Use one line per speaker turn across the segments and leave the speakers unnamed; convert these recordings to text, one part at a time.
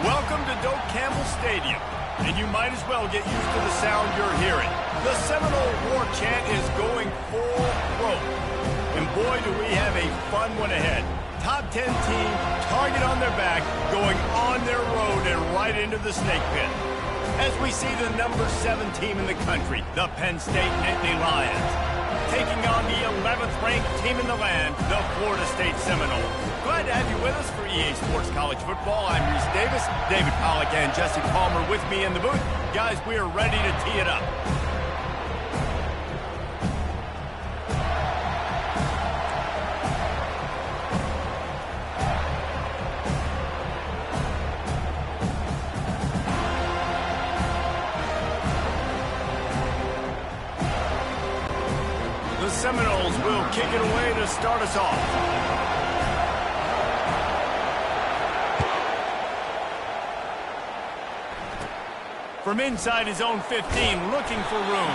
Welcome to Doak Campbell Stadium, and you might as well get used to the sound you're hearing. The Seminole war chant is going full throat, and boy, do we have a fun one ahead. Top 10 team, target on their back, going on their road and right into the snake pit. As we see the number 7 team in the country, the Penn State Nittany Lions, taking on the 11th ranked team in the land, the Florida State Seminoles. Glad to have you with us for EA Sports College Football. I'm Reese Davis, David Pollack and Jesse Palmer with me in the booth. Guys, we are ready to tee it up. The Seminoles will kick it away to start us off. From inside his own 15, looking for room.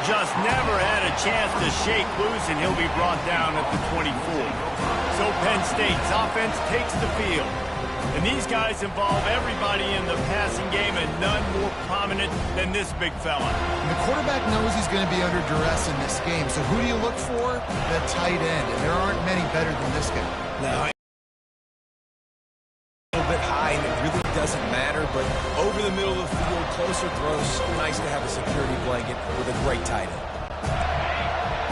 Just never had a chance to shake loose, and he'll be brought down at the 24. So Penn State's offense takes the field. And these guys involve everybody in the passing game, and none more prominent than this big fella.
And the quarterback knows he's going to be under duress in this game. So who do you look for? The tight end. And there aren't many better than this guy.
Now, a little bit high, and it really doesn't matter, but over the middle of the field, closer throws, so nice to have a security blanket with a great tight end.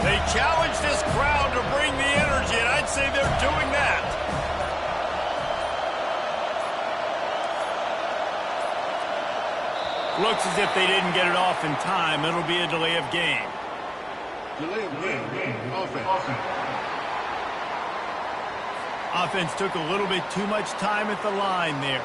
They challenge this crowd to bring the energy, and I'd say they're doing that. Looks as if they didn't get it off in time. It'll be a delay of game.
Delay of game. Offense.
Offense took a little bit too much time at the line there.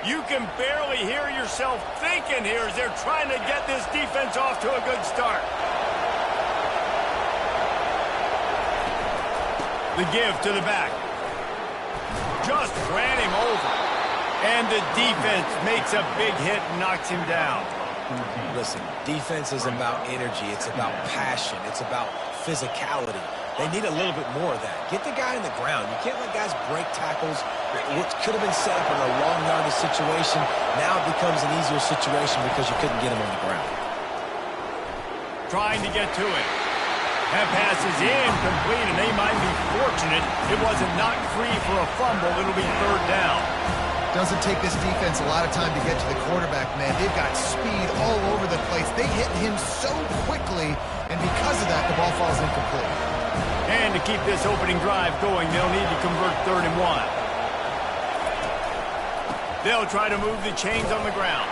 You can barely hear yourself thinking here as they're trying to get this defense off to a good start. The give to the back. Just ran him over. And the defense makes a big hit and knocks him down.
Listen, defense is about energy. It's about passion. It's about physicality. They need a little bit more of that. Get the guy in the ground. You can't let guys break tackles. What could have been set up in a long yardage situation, now it becomes an easier situation because you couldn't get him on the ground.
Trying to get to it. That pass is incomplete, and they might be fortunate it wasn't knocked free for a fumble. It'll be third down.
Doesn't take this defense a lot of time to get to the quarterback, man. They've got speed all over the place. They hit him so quickly, and because of that, the ball falls incomplete.
And to keep this opening drive going, they'll need to convert 3rd and 1. They'll try to move the chains on the ground.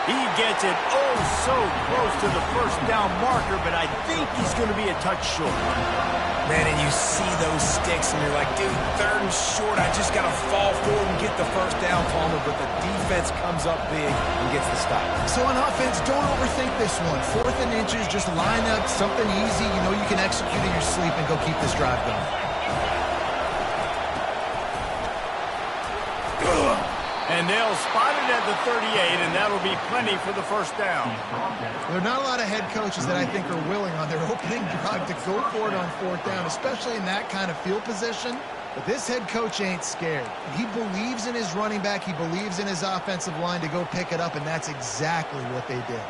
He gets it oh so close to the first down marker, but I think he's going to be a touch short.
Man, and you see those sticks, and you're like, dude, 3rd and short, I just got to fall forward and get the first down, Palmer, but the defense comes up big and gets the stop.
So on offense, don't overthink this one. 4th and inches, just line up something easy. You know you can execute in your sleep and go keep this drive going.
And they'll spot it at the 38, and that'll be plenty for the first down.
There are not a lot of head coaches that I think are willing on their opening drive to go for it on 4th down, especially in that kind of field position. But this head coach ain't scared. He believes in his running back. He believes in his offensive line to go pick it up, and that's exactly what they did.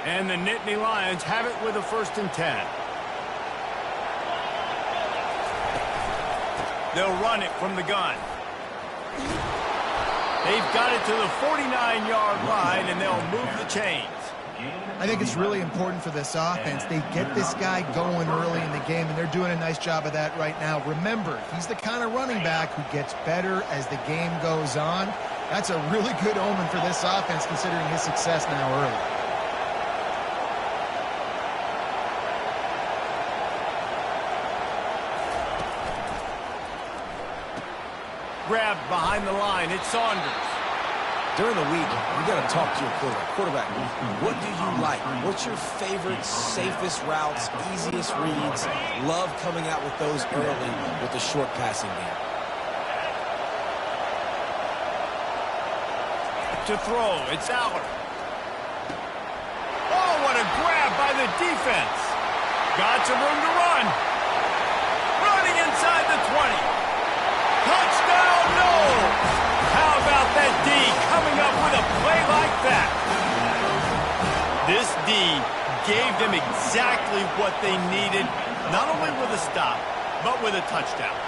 And the Nittany Lions have it with a 1st and 10. They'll run it from the gun. They've got it to the 49-yard line, and they'll move the chains.
I think it's really important for this offense. They get this guy going early in the game, and they're doing a nice job of that right now. Remember, he's the kind of running back who gets better as the game goes on. That's a really good omen for this offense, considering his success now early.
Grabbed behind the line. It's Saunders.
During the week, you got to talk to your quarterback. What do you like? What's your favorite, safest routes, easiest reads? Love coming out with those early with the short passing game.
To throw, it's Aller. Oh, what a grab by the defense. Got some room to run. Running inside the 20. Touchdown, no! How about that D coming up with a play like that? This D gave them exactly what they needed, not only with a stop, but with a touchdown.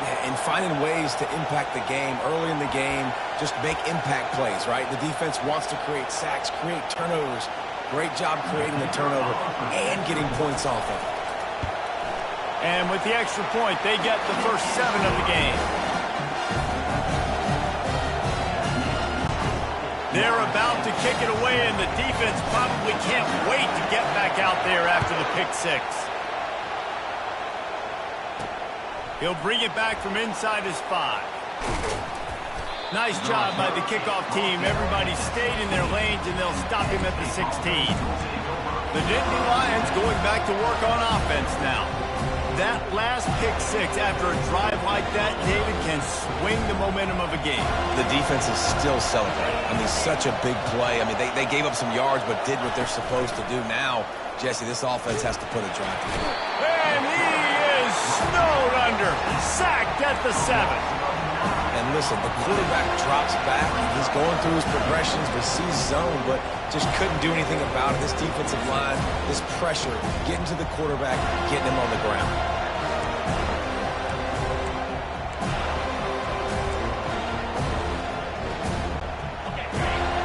Yeah, and finding ways to impact the game early in the game, just make impact plays, right? The defense wants to create sacks, create turnovers. Great job creating the turnover and getting points off of it.
And with the extra point, they get the first 7 of the game. They're about to kick it away, and the defense probably can't wait to get back out there after the pick 6. He'll bring it back from inside his 5. Nice job by the kickoff team. Everybody stayed in their lanes, and they'll stop him at the 16. The Nittany Lions going back to work on offense now. That last pick 6 after a drive like that, David, can swing the momentum of a game.
The defense is still celebrating. I mean, such a big play. I mean, they gave up some yards but did what they're supposed to do. Now, Jesse, this offense has to put a drive together.
And he is snowed under. Sacked at the 7.
And listen, the quarterback drops back. He's going through his progressions, but sees zone, but just couldn't do anything about it. This defensive line, this pressure, getting to the quarterback, getting him on the ground.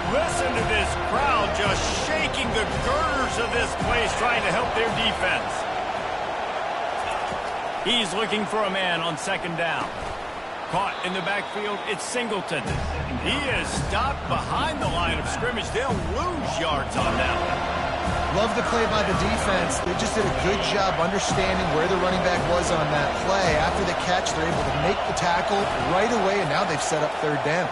Listen to this crowd just shaking the girders of this place, trying to help their defense. He's looking for a man on 2nd down. Caught in the backfield, it's Singleton. He is stopped behind the line of scrimmage. They'll lose yards on that one.
Love the play by the defense. They just did a good job understanding where the running back was on that play. After the catch, they're able to make the tackle right away, and now they've set up 3rd down.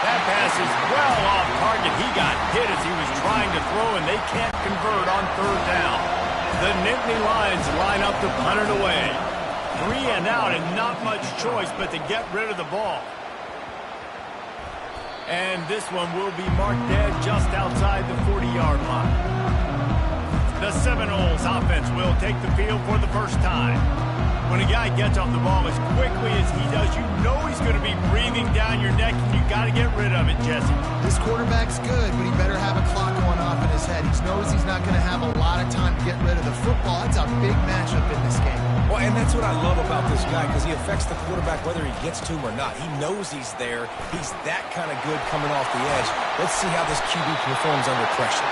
That pass is well off target. He got hit as he was trying to throw, and they can't convert on 3rd down. The Nittany Lions line up to punt it away. 3 and out, and not much choice but to get rid of the ball. And this one will be marked dead just outside the 40-yard line. The Seminoles offense will take the field for the first time. When a guy gets off the ball as quickly as he does, you know he's going to be breathing down your neck, and you got to get rid of it, Jesse.
This quarterback's good, but he better have a clock going off in his head. He knows he's not going to have a lot of time to get rid of the football. That's a big matchup in this game.
Well, and that's what I love about this guy, because he affects the quarterback whether he gets to him or not. He knows he's there. He's that kind of good coming off the edge. Let's see how this QB performs under pressure.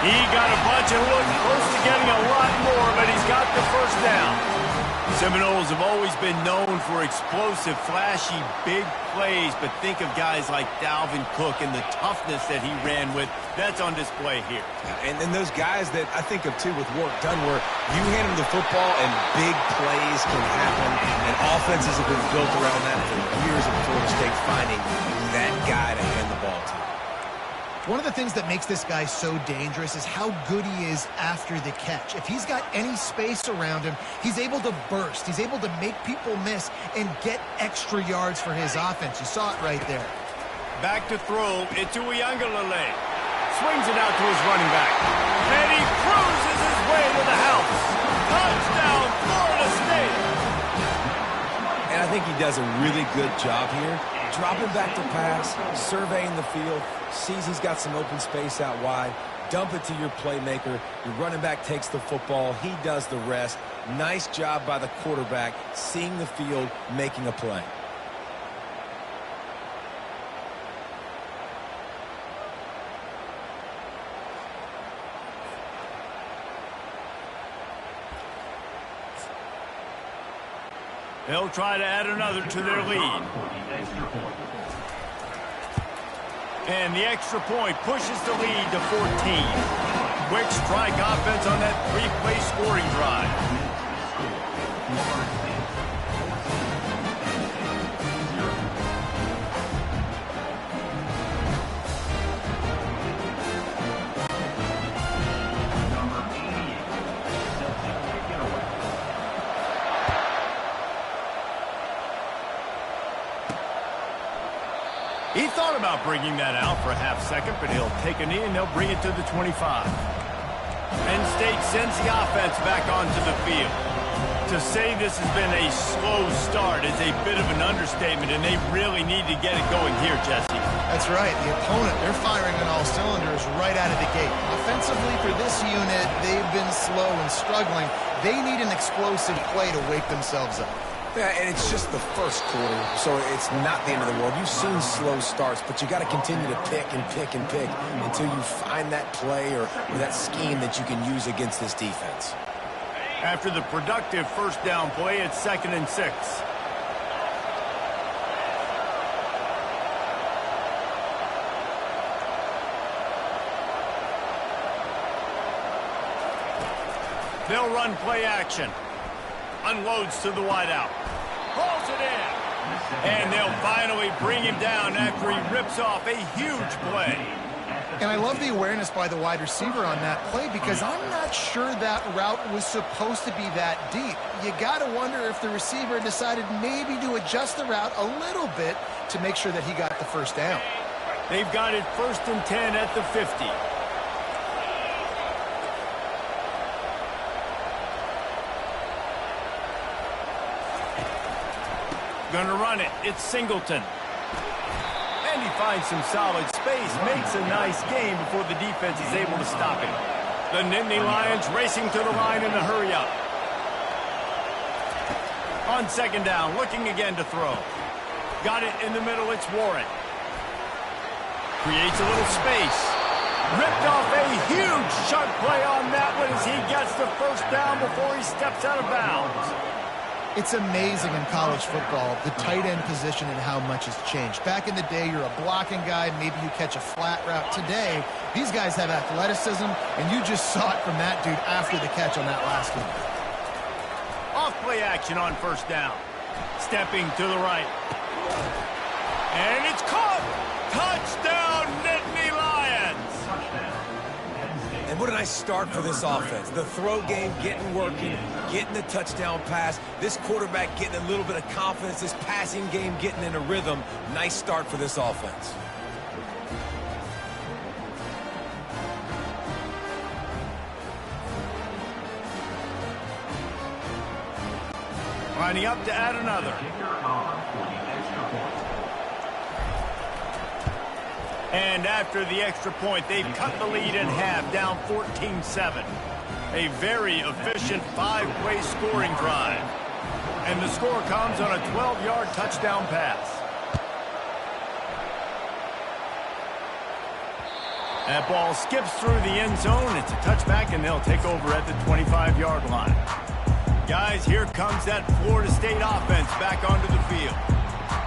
He got a bunch and looked close to getting a lot more, but he's got the first down. Seminoles have always been known for explosive, flashy, big plays, but think of guys like Dalvin Cook and the toughness that he ran with. That's on display here.
And then those guys that I think of, too, with Warrick Dunn, where you hand him the football and big plays can happen, and offenses have been built around that for years at Florida State, finding that guy to hand the ball to.
One of the things that makes this guy so dangerous is how good he is after the catch. If he's got any space around him, he's able to burst. He's able to make people miss and get extra yards for his offense. You saw it right there.
Back to throw. It's Uiagalelei. Swings it out to his running back. And he cruises his way to the house. Touchdown, Florida State.
And I think he does a really good job here. Dropping back to pass, surveying the field, sees he's got some open space out wide, dump it to your playmaker. Your running back takes the football. He does the rest. Nice job by the quarterback, seeing the field, making a play.
They'll try to add another to their lead. And the extra point pushes the lead to 14. Quick strike offense on that 3-play scoring drive. He thought about bringing that out for a half second, but he'll take a knee and they'll bring it to the 25. Penn State sends the offense back onto the field. To say this has been a slow start is a bit of an understatement, and they really need to get it going here, Jesse.
That's right. The opponent, they're firing on all cylinders right out of the gate. Offensively for this unit, they've been slow and struggling. They need an explosive play to wake themselves up.
Yeah, and it's just the first quarter, so it's not the end of the world. You've seen slow starts, but you got to continue to pick and pick and pick until you find that play or that scheme that you can use against this defense.
After the productive first down play, it's 2nd and 6. They'll run play action. Unloads to the wideout. Pulls it in. And they'll finally bring him down after he rips off a huge play.
And I love the awareness by the wide receiver on that play because I'm not sure that route was supposed to be that deep. You got to wonder if the receiver decided maybe to adjust the route a little bit to make sure that he got the first down.
They've got it 1st and 10 at the 50. Gonna run it. It's Singleton. And he finds some solid space, makes a nice game before the defense is able to stop him. The Nittany Lions racing to the line in a hurry-up. On 2nd down, looking again to throw. Got it in the middle, it's Warren. Creates a little space. Ripped off a huge chunk play on that one as he gets the first down before he steps out of bounds.
It's amazing in college football, the tight end position and how much has changed. Back in the day, you're a blocking guy, maybe you catch a flat route. Today, these guys have athleticism, and you just saw it from that dude after the catch on that last one.
Off play action on 1st down. Stepping to the right. And it's caught! Touchdown, Nittany Lions!
And what a nice start for this offense. The throw game getting working, getting the touchdown pass. This quarterback getting a little bit of confidence. This passing game getting in a rhythm. Nice start for this offense.
Lining up to add another. And after the extra point, they've cut the lead in half, down 14-7. A very efficient 5-play scoring drive. And the score comes on a 12-yard touchdown pass. That ball skips through the end zone. It's a touchback, and they'll take over at the 25-yard line. Guys, here comes that Florida State offense back onto the field.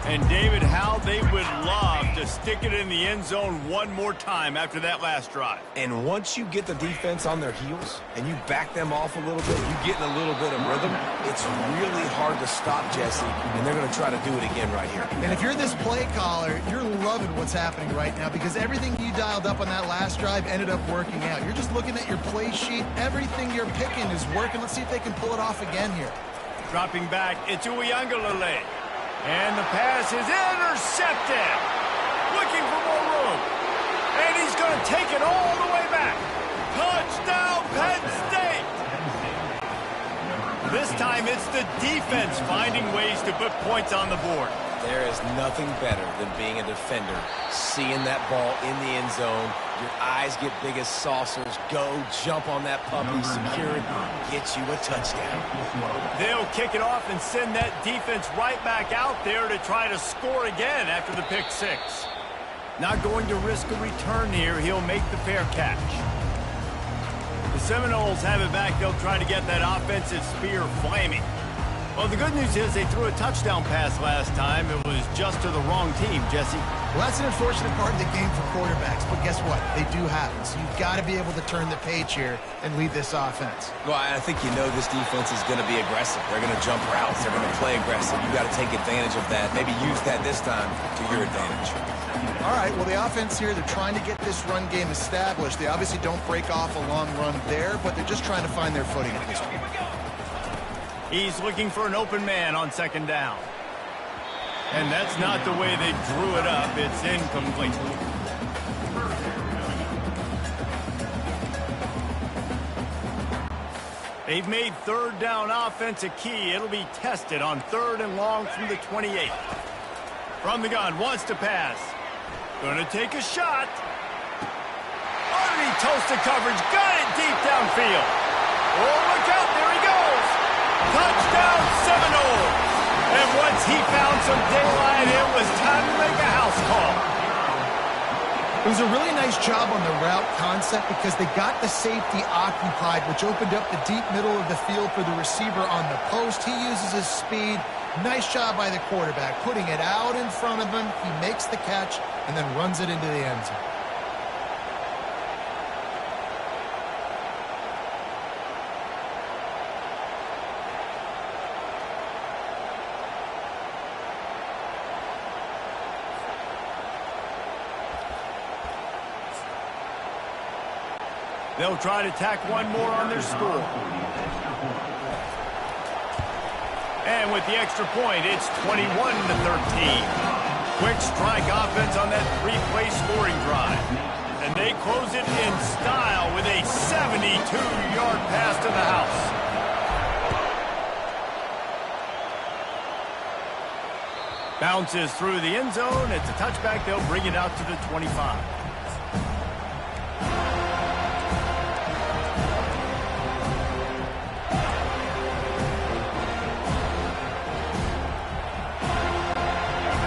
And, David, how they would love to stick it in the end zone one more time after that last drive.
And once you get the defense on their heels and you back them off a little bit, you get in a little bit of rhythm, it's really hard to stop, Jesse, and they're going to try to do it again right here.
And if you're this play caller, you're loving what's happening right now because everything you dialed up on that last drive ended up working out. You're just looking at your play sheet. Everything you're picking is working. Let's see if they can pull it off again here.
Dropping back, it's Uiagalelei. And the pass is intercepted. Looking for more room. And he's going to take it all the way back. Touchdown, Penn State. This time it's the defense finding ways to put points on the board.
There is nothing better than being a defender, seeing that ball in the end zone. Your eyes get big as saucers. Go, jump on that puppy, secure it, get you a touchdown.
They'll kick it off and send that defense right back out there to try to score again after the pick six. Not going to risk a return here. He'll make the fair catch. The Seminoles have it back. They'll try to get that offensive spear flaming. Well, the good news is they threw a touchdown pass last time. It was just to the wrong team, Jesse.
Well, that's an unfortunate part of the game for quarterbacks, but guess what? They do happen. So you've got to be able to turn the page here and lead this offense.
Well, I think you know this defense is going to be aggressive. They're going to jump routes. They're going to play aggressive. You've got to take advantage of that. Maybe use that this time to your advantage.
All right, well, the offense here, they're trying to get this run game established. They obviously don't break off a long run there, but they're just trying to find their footing at this point.
He's looking for an open man on 2nd down. And that's not the way they drew it up. It's incomplete. They've made third down offense a key. It'll be tested on 3rd and long from the 28. From the gun, wants to pass. Gonna take a shot. Underneath toasted coverage, got it deep downfield. Oh, look out, there he goes. Touchdown Seminoles. And once he found some daylight, it was time to make a house call.
It was a really nice job on the route concept because they got the safety occupied, which opened up the deep middle of the field for the receiver on the post. He uses his speed. Nice job by the quarterback, putting it out in front of him. He makes the catch and then runs it into the end zone.
They'll try to tack one more on their score. And with the extra point, it's 21-13. Quick strike offense on that 3-play scoring drive. And they close it in style with a 72-yard pass to the house. Bounces through the end zone. It's a touchback. They'll bring it out to the 25.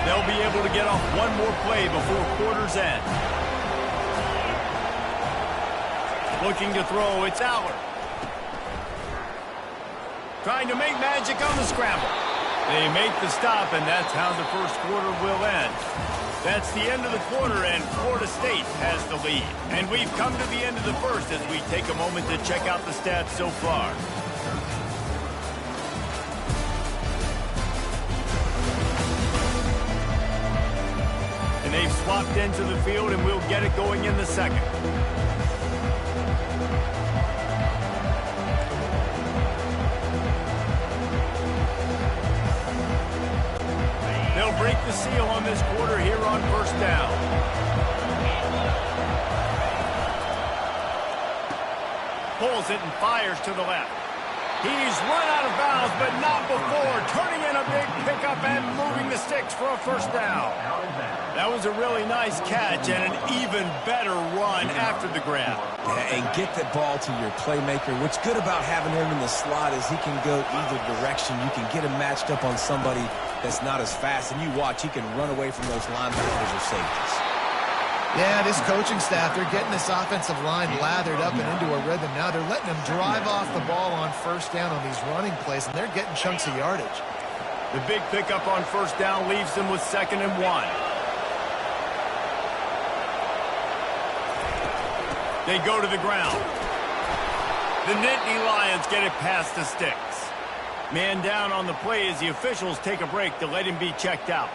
They'll be able to get off one more play before quarter's end. Looking to throw, it's Aller. Trying to make magic on the scramble. They make the stop, and that's how the first quarter will end. That's the end of the quarter, and Florida State has the lead. And we've come to the end of the first as we take a moment to check out the stats so far. And they've swapped into the field, and we'll get it going in the second. They'll break the seal on this quarter here on first down. Pulls it and fires to the left. He's run out of bounds, but not before turning in a big pickup and moving the sticks for a first down. That was a really nice catch and an even better run after the grab.
Yeah, and get the ball to your playmaker. What's good about having him in the slot is he can go either direction. You can get him matched up on somebody that's not as fast, and you watch, he can run away from those linebackers or safeties.
Yeah, this coaching staff, they're getting this offensive line lathered up and into a rhythm now. They're letting them drive off the ball on first down on these running plays, and they're getting chunks of yardage.
The big pickup on first down leaves them with 2nd and 1. They go to the ground. The Nittany Lions get it past the sticks. Man down on the play as the officials take a break to let him be checked out.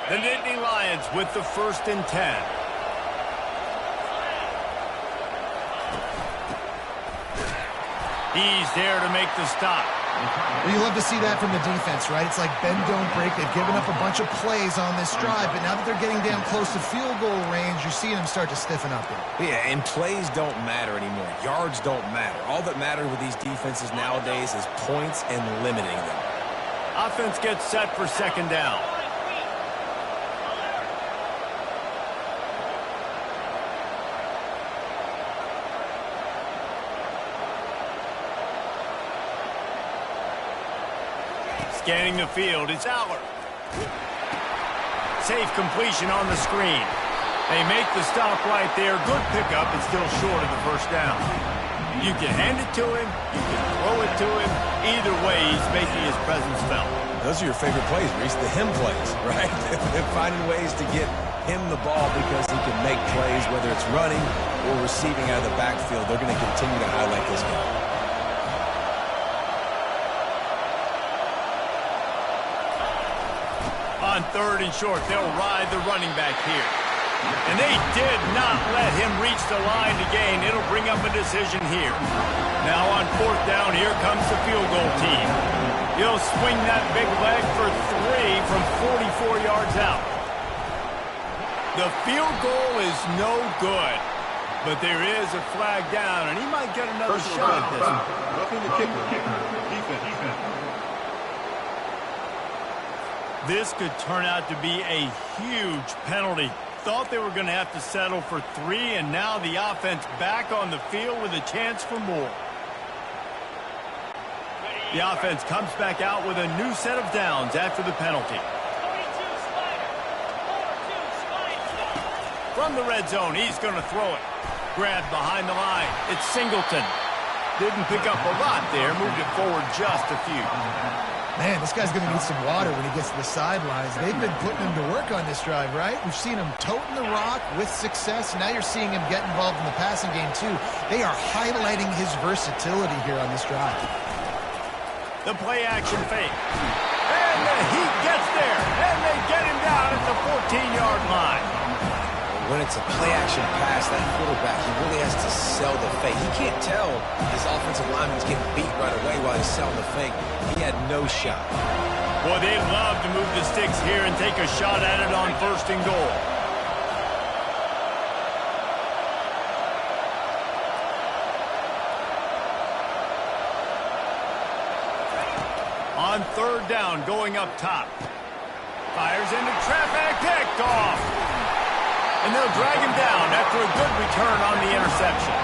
The Nittany Lions with the 1st and 10. He's there to make the stop.
Well, you love to see that from the defense, right? It's like bend, don't break. They've given up a bunch of plays on this drive, but now that they're getting down close to field goal range, you're seeing them start to stiffen up there.
Yeah, and plays don't matter anymore. Yards don't matter. All that matters with these defenses nowadays is points and limiting them.
Offense gets set for 2nd down. Scanning the field, it's Aller. Safe completion on the screen. They make the stop right there. Good pickup, but still short of the first down. You can hand it to him, you can throw it to him. Either way, he's making his presence felt.
Those are your favorite plays, Reese, the him plays, right? They're finding ways to get him the ball because he can make plays, whether it's running or receiving out of the backfield. They're going to continue to highlight this guy.
On 3rd and short, they'll ride the running back here. And they did not let him reach the line to gain. It'll bring up a decision here. Now on 4th down, here comes the field goal team. He'll swing that big leg for 3 from 44 yards out. The field goal is no good, but there is a flag down, and he might get another shot at this one.
Roughing the kicker. Defense.
This could turn out to be a huge penalty. Thought they were going to have to settle for 3, and now the offense back on the field with a chance for more. The offense comes back out with a new set of downs after the penalty. From the red zone, he's going to throw it. Grabbed behind the line. It's Singleton. Didn't pick up a lot there. Moved it forward just a few.
Man, this guy's going to need some water when he gets to the sidelines. They've been putting him to work on this drive, right? We've seen him toting the rock with success. Now you're seeing him get involved in the passing game, too. They are highlighting his versatility here on this drive.
The play-action fake. And he gets there. And they get him down at the 14-yard line.
When it's a play-action pass, that quarterback, he really has to sell the fake. He can't tell his offensive lineman's getting beat right away while he's selling the fake. He had no shot.
Boy, they'd love to move the sticks here and take a shot at it on 1st and goal. On 3rd down, going up top. Fires into traffic, picked off. And they'll drag him down after a good return on the interception.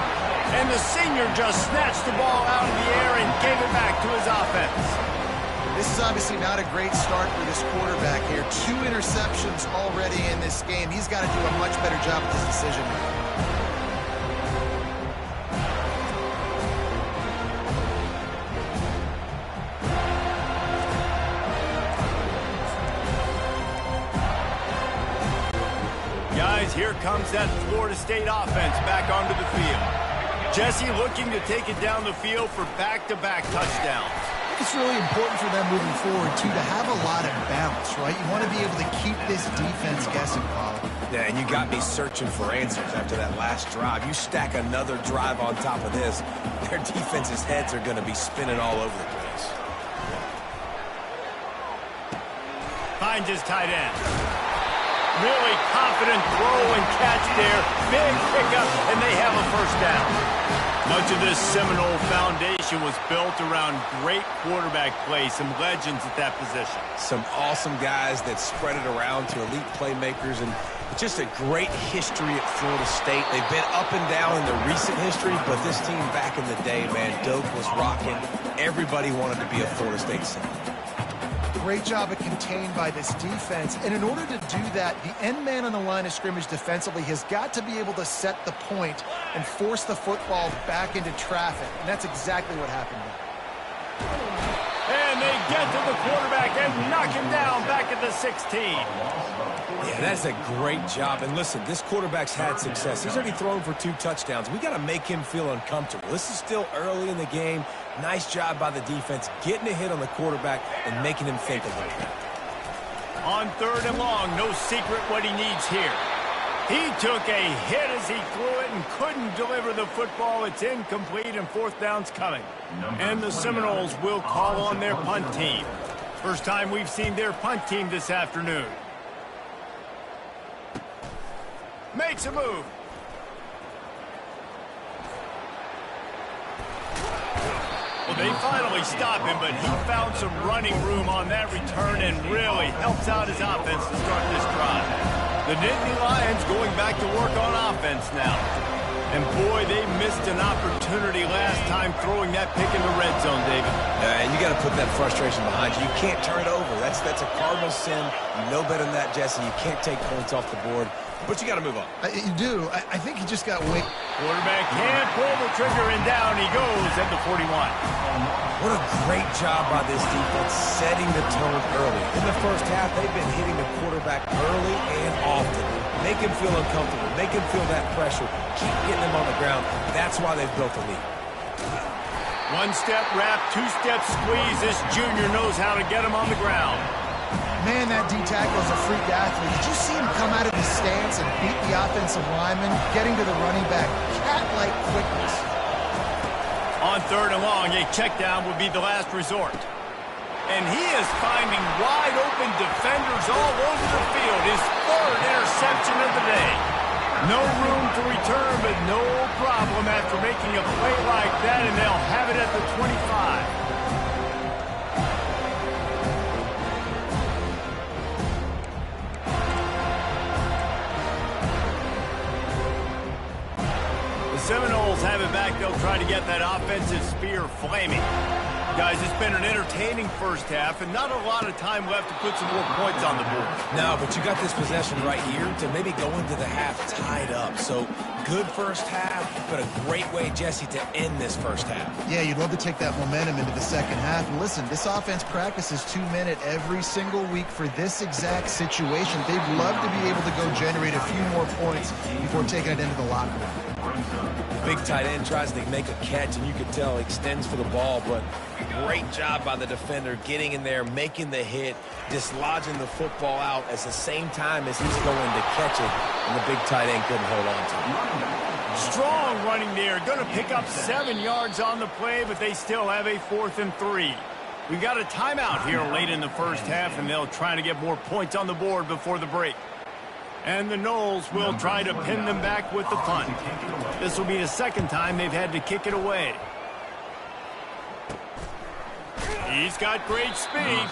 And the senior just snatched the ball out of the air and gave it back to his offense.
This is obviously not a great start for this quarterback here. 2 interceptions already in this game. He's got to do a much better job with his decision making.
Here comes that Florida State offense back onto the field. Jesse looking to take it down the field for back-to-back touchdowns.
I think it's really important for them moving forward, too, to have a lot of balance, right? You want to be able to keep this defense guessing, Paul.
Yeah, and you got me searching for answers after that last drive. You stack another drive on top of this, their defense's heads are going to be spinning all over the place.
Finds his tight end. Really confident throw and catch there. Big pickup, and they have a 1st down. Much of this Seminole foundation was built around great quarterback play, some legends at that position.
Some awesome guys that spread it around to elite playmakers, and just a great history at Florida State. They've been up and down in the recent history, but this team back in the day, man, Doak was rocking. Everybody wanted to be a Florida State Seminole.
Great job of contained by this defense. And in order to do that, the end man on the line of scrimmage defensively has got to be able to set the point and force the football back into traffic. And that's exactly what happened there.
And they get to the quarterback and knock him down back at the 16.
Yeah, that's a great job. And listen, this quarterback's had success. He's already thrown for 2 touchdowns. We got to make him feel uncomfortable. This is still early in the game. Nice job by the defense, getting a hit on the quarterback and making him think a little bit.
On 3rd and long, no secret what he needs here. He took a hit as he threw it and couldn't deliver the football. It's incomplete, and 4th down's coming. And the Seminoles will call on their punt team. First time we've seen their punt team this afternoon. Makes a move. Well, they finally stop him, but he found some running room on that return and really helps out his offense to start this drive. The Nittany Lions going back to work on offense now. And boy, they missed an opportunity last time throwing that pick in the red zone, David.
And you got to put that frustration behind you. You can't turn it over. That's a cardinal sin. You know better than that, Jesse. You can't take points off the board. But you got to move on.
You do. I think he just got weight.
Quarterback can't pull the trigger, and down he goes at the 41.
What a great job by this defense setting the tone early. In the first half, they've been hitting the quarterback early and often. Make him feel uncomfortable. Make him feel that pressure. Keep getting him on the ground. That's why they've built a lead.
1-step wrap, 2-step squeeze. This junior knows how to get him on the ground.
Man, that D tackle is a freak athlete. Did you see him come out of his stance listen, beat the offensive lineman, getting to the running back, cat-like quickness.
On 3rd and long, a check down would be the last resort. And he is finding wide-open defenders all over the field. His 3rd interception of the day. No room to return, but no problem after making a play like that, and they'll have it at the 25. Seminoles have it back. They'll try to get that offensive spear flaming. Guys, it's been an entertaining first half and not a lot of time left to put some more points on the board.
No, but you got this possession right here to maybe go into the half tied up. So good first half, but a great way, Jesse, to end this first half.
Yeah, you'd love to take that momentum into the second half. And listen, this offense practices 2-minute every single week for this exact situation. They'd love to be able to go generate a few more points before taking it into the locker room.
Big tight end tries to make a catch, and you can tell he extends for the ball, but great job by the defender getting in there, making the hit, dislodging the football out at the same time as he's going to catch it, and the big tight end couldn't hold on to it.
Strong running there. Going to pick up 7 yards on the play, but they still have a 4th and 3. We've got a timeout here late in the first half, and they'll try to get more points on the board before the break. And the Noles will try to pin them back with the punt. This will be the second time they've had to kick it away. He's got great speed.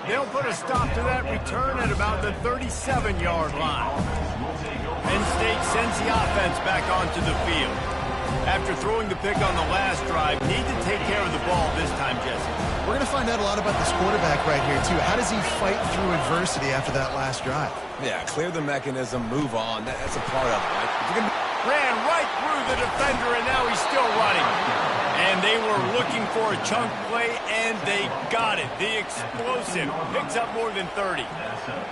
They'll put a stop to that return at about the 37-yard line. Penn State sends the offense back onto the field. After throwing the pick on the last drive, need to take care of the ball this time, Jesse.
We're going to find out a lot about this quarterback right here, too. How does he fight through adversity after that last drive?
Yeah, clear the mechanism, move on. That's a part of it, right?
Ran right through the defender, and now he's still running. And they were looking for a chunk play, and they got it. The explosive picks up more than 30.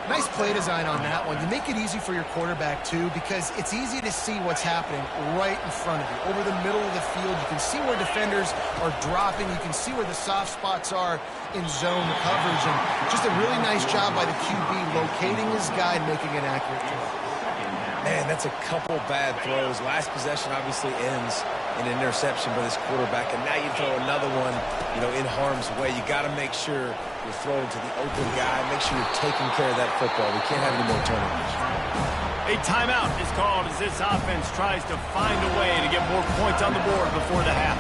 Nice play design on that one. You make it easy for your quarterback, too, because it's easy to see what's happening right in front of you. Over the middle of the field, you can see where defenders are dropping. You can see where the soft spots are in zone coverage. And just a really nice job by the QB locating his guy and making an accurate throw.
Man, that's a couple bad throws. Last possession obviously ends in an interception by this quarterback, and now you throw another one, in harm's way. You got to make sure you're throwing to the open guy. Make sure you're taking care of that football. We can't have any more turnovers.
A timeout is called as this offense tries to find a way to get more points on the board before the half.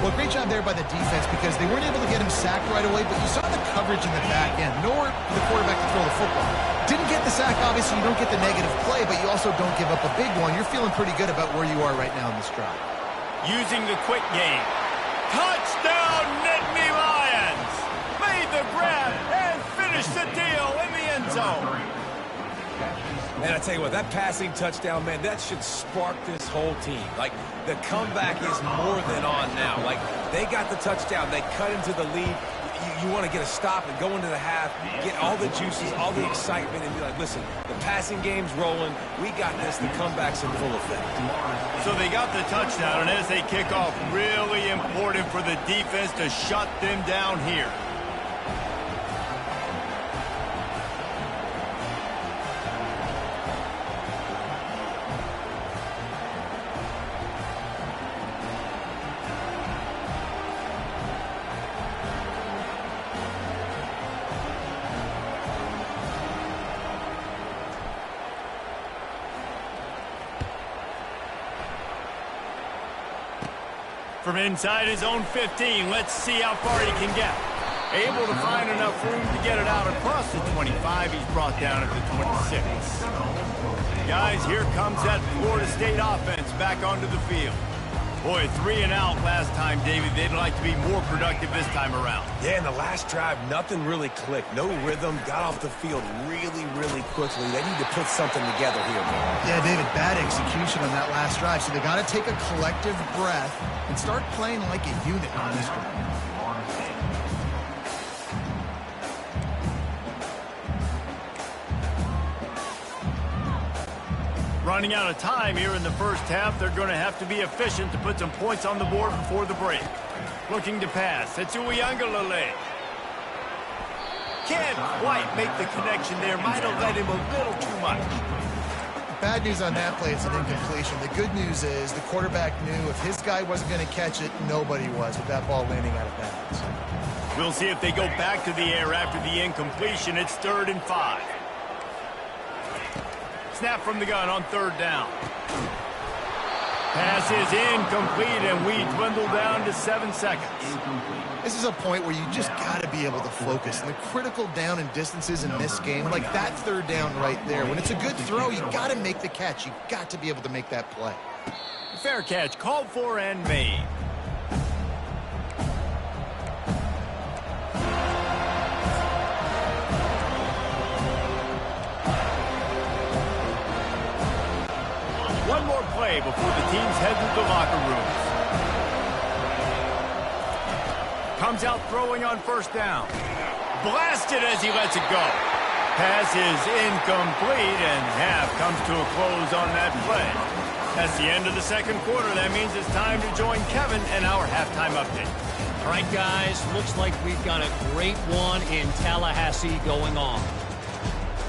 Well, great job there by the defense because they weren't able to get him sacked right away, but you saw the coverage in the back end. Nowhere for the quarterback to throw the football. Didn't get the sack, obviously. You don't get the negative play, but you also don't give up a big one. You're feeling pretty good about where you are right now in this drive.
Using the quick game. Touchdown, Nittany Lions! Made the grab and finished the deal in the end zone.
Man, I tell you what, that passing touchdown, man, that should spark this whole team. Like, the comeback is more than on now. Like, they got the touchdown. They cut into the lead. You want to get a stop and go into the half, get all the juices, all the excitement, and be like, listen, the passing game's rolling. We got this. The comeback's in full effect.
So they got the touchdown, and as they kick off, really important for the defense to shut them down here. From inside his own 15, let's see how far he can get. Able to find enough room to get it out across the 25. He's brought down at the 26. Guys, here comes that Florida State offense back onto the field. Boy, 3 and out last time, David. They'd like to be more productive this time around.
Yeah, in the last drive, nothing really clicked. No rhythm, got off the field really, really quickly. They need to put something together here, man.
Yeah, David, bad execution on that last drive. So they got to take a collective breath and start playing like a unit on this drive.
Running out of time here in the first half. They're going to have to be efficient to put some points on the board before the break. Looking to pass. It's Uiagalelei. Can't quite make the connection there. Might have led him a little too much.
bad news on that play, it's an incompletion. The good news is the quarterback knew if his guy wasn't going to catch it, nobody was with that ball landing out of bounds.
We'll see if they go back to the air after the incompletion. It's 3rd and 5. Snap from the gun on 3rd down. Pass is incomplete, and we dwindle down to 7 seconds.
This is a point where you just got to be able to focus. And the critical down and distances in this game, like that 3rd down right there, when it's a good throw, you got to make the catch. You got to be able to make that play.
Fair catch called for and made. One more play before the teams head to the locker rooms. Comes out throwing on 1st down. Blasted as he lets it go. Pass is incomplete, and half comes to a close on that play. That's the end of the 2nd quarter. That means it's time to join Kevin and our halftime update.
All right, guys, looks like we've got a great one in Tallahassee going on.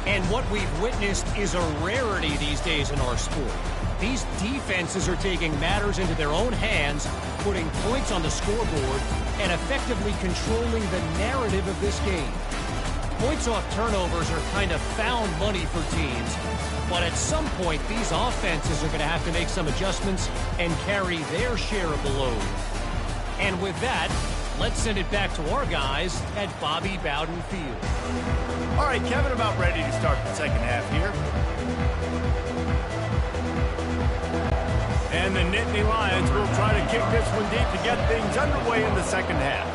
And what we've witnessed is a rarity these days in our sport. These defenses are taking matters into their own hands, putting points on the scoreboard, and effectively controlling the narrative of this game. Points off turnovers are kind of found money for teams, but at some point, these offenses are going to have to make some adjustments and carry their share of the load. And with that, let's send it back to our guys at Bobby Bowden Field.
All right, Kevin, about ready to start the 2nd half here. And the Nittany Lions will try to kick this one deep to get things underway in the 2nd half.